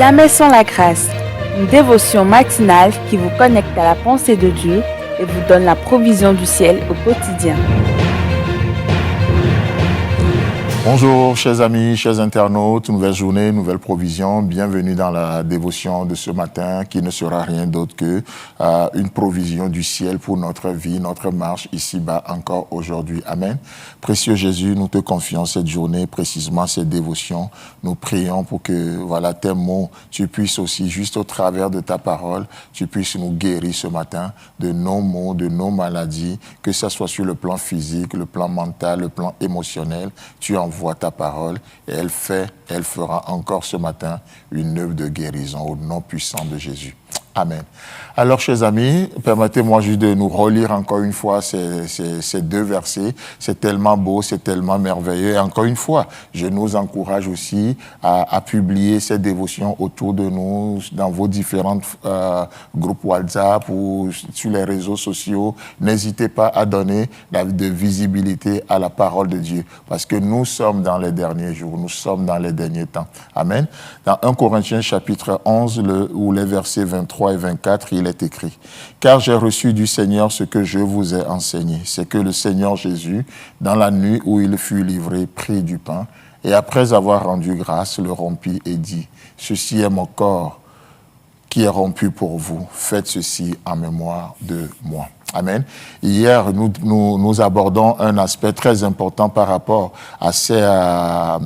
Jamais sans la grâce, une dévotion matinale qui vous connecte à la pensée de Dieu et vous donne la provision du ciel au quotidien. Bonjour chers amis, chers internautes, nouvelle journée, nouvelle provision. Bienvenue dans la dévotion de ce matin qui ne sera rien d'autre que une provision du ciel pour notre vie, notre marche ici-bas encore aujourd'hui. Amen. Précieux Jésus, nous te confions cette journée, précisément cette dévotion. Nous prions pour que voilà tes mots, tu puisses aussi, juste au travers de ta parole, tu puisses nous guérir ce matin de nos maux, de nos maladies, que ce soit sur le plan physique, le plan mental, le plan émotionnel. Tu envoies ta parole et elle fera encore ce matin une œuvre de guérison au nom puissant de Jésus. Amen. Alors, chers amis, permettez-moi juste de nous relire encore une fois ces deux versets. C'est tellement beau, c'est tellement merveilleux. Et encore une fois, je nous encourage aussi à publier ces dévotions autour de nous, dans vos différents groupes WhatsApp ou sur les réseaux sociaux. N'hésitez pas à donner de visibilité à la parole de Dieu, parce que nous sommes dans les derniers jours, nous sommes dans les derniers temps. Amen. Dans 1 Corinthiens chapitre 11, où les versets 23 et 24, il est écrit « Car j'ai reçu du Seigneur ce que je vous ai enseigné, c'est que le Seigneur Jésus, dans la nuit où il fut livré, prit du pain, et après avoir rendu grâce, le rompit et dit « Ceci est mon corps qui est rompu pour vous, faites ceci en mémoire de moi. » Amen. Hier, nous abordons un aspect très important par rapport à ce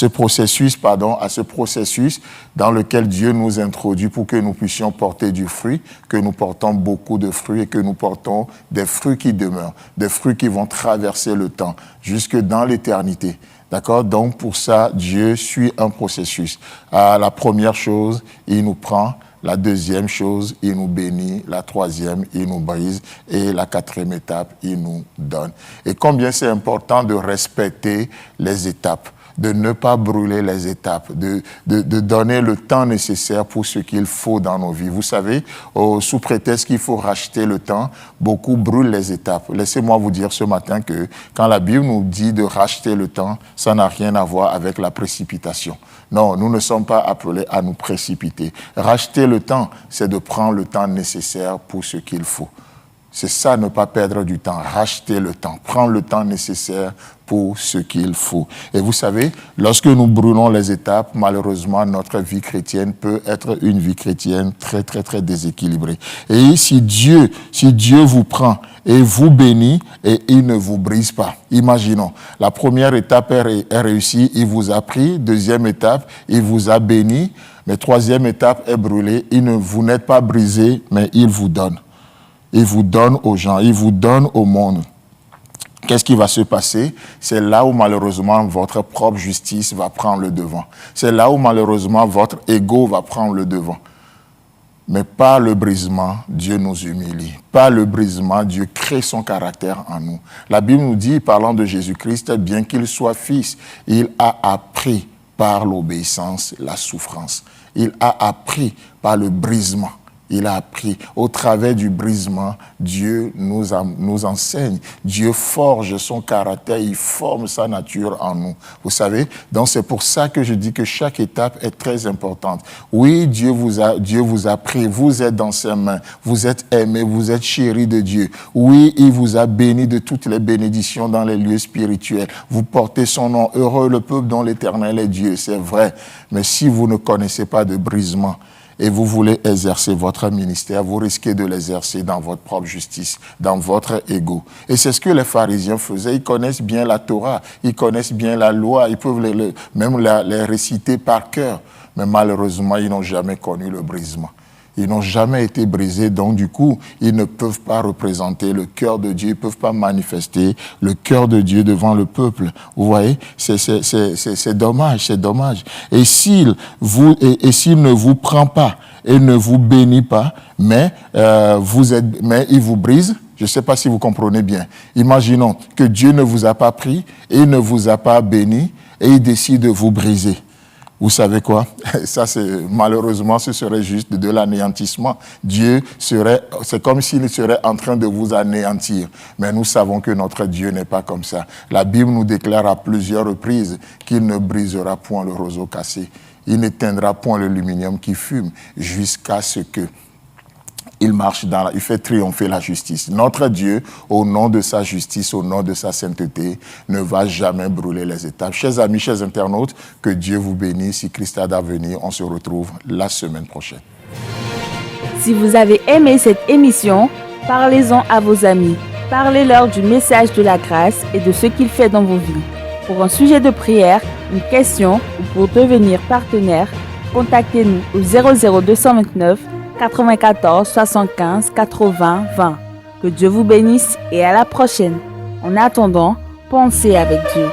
processus dans lequel Dieu nous introduit pour que nous puissions porter du fruit, que nous portons beaucoup de fruits et que nous portons des fruits qui demeurent, des fruits qui vont traverser le temps jusque dans l'éternité. D'accord? Donc, pour ça, Dieu suit un processus. La première chose, il nous prend. La deuxième chose, il nous bénit. La troisième, il nous brise. Et la quatrième étape, il nous donne. Et combien c'est important de respecter les étapes, de ne pas brûler les étapes, de donner le temps nécessaire pour ce qu'il faut dans nos vies. Vous savez, sous prétexte qu'il faut racheter le temps, beaucoup brûlent les étapes. Laissez-moi vous dire ce matin que quand la Bible nous dit de racheter le temps, ça n'a rien à voir avec la précipitation. Non, nous ne sommes pas appelés à nous précipiter. Racheter le temps, c'est de prendre le temps nécessaire pour ce qu'il faut. C'est ça, ne pas perdre du temps, racheter le temps, prendre le temps nécessaire pour ce qu'il faut. Et vous savez, lorsque nous brûlons les étapes, malheureusement, notre vie chrétienne peut être une vie chrétienne très, très, très déséquilibrée. Et si Dieu vous prend et vous bénit, et il ne vous brise pas. Imaginons, la première étape est réussie, il vous a pris. Deuxième étape, il vous a béni. Mais troisième étape est brûlée, vous n'êtes pas brisé, mais il vous donne. Il vous donne aux gens, il vous donne au monde. Qu'est-ce qui va se passer? C'est là où malheureusement votre propre justice va prendre le devant. C'est là où malheureusement votre ego va prendre le devant. Mais par le brisement, Dieu nous humilie. Par le brisement, Dieu crée son caractère en nous. La Bible nous dit, parlant de Jésus-Christ, bien qu'il soit fils, il a appris par l'obéissance la souffrance. Il a appris par le brisement. Il a appris. Au travers du brisement, Dieu nous enseigne. Dieu forge son caractère, il forme sa nature en nous. Vous savez, donc c'est pour ça que je dis que chaque étape est très importante. Oui, Dieu vous a pris, vous êtes dans ses mains, vous êtes aimé, vous êtes chéri de Dieu. Oui, il vous a béni de toutes les bénédictions dans les lieux spirituels. Vous portez son nom. Heureux le peuple dont l'Éternel est Dieu, c'est vrai. Mais si vous ne connaissez pas de brisement, et vous voulez exercer votre ministère, vous risquez de l'exercer dans votre propre justice, dans votre ego. Et c'est ce que les pharisiens faisaient. Ils connaissent bien la Torah, ils connaissent bien la loi, ils peuvent même les réciter par cœur. Mais malheureusement, ils n'ont jamais connu le brisement. Ils n'ont jamais été brisés, donc du coup, ils ne peuvent pas représenter le cœur de Dieu, ils ne peuvent pas manifester le cœur de Dieu devant le peuple. Vous voyez, c'est dommage, c'est dommage. Et s'il ne vous prend pas et ne vous bénit pas, mais il vous brise, je ne sais pas si vous comprenez bien. Imaginons que Dieu ne vous a pas pris et il ne vous a pas béni et il décide de vous briser. Vous savez quoi? Ça, malheureusement, ce serait juste de l'anéantissement. C'est comme s'il serait en train de vous anéantir. Mais nous savons que notre Dieu n'est pas comme ça. La Bible nous déclare à plusieurs reprises qu'il ne brisera point le roseau cassé. Il n'éteindra point l'aluminium qui fume jusqu'à ce que il fait triompher la justice. Notre Dieu, au nom de sa justice, au nom de sa sainteté, ne va jamais brûler les étapes. Chers amis, chers internautes, que Dieu vous bénisse. Si Christ a d'avenir, on se retrouve la semaine prochaine. Si vous avez aimé cette émission, parlez-en à vos amis. Parlez-leur du message de la grâce et de ce qu'il fait dans vos vies. Pour un sujet de prière, une question ou pour devenir partenaire, contactez-nous au 00229 94 75 80 20. Que Dieu vous bénisse et à la prochaine. En attendant, pensez avec Dieu.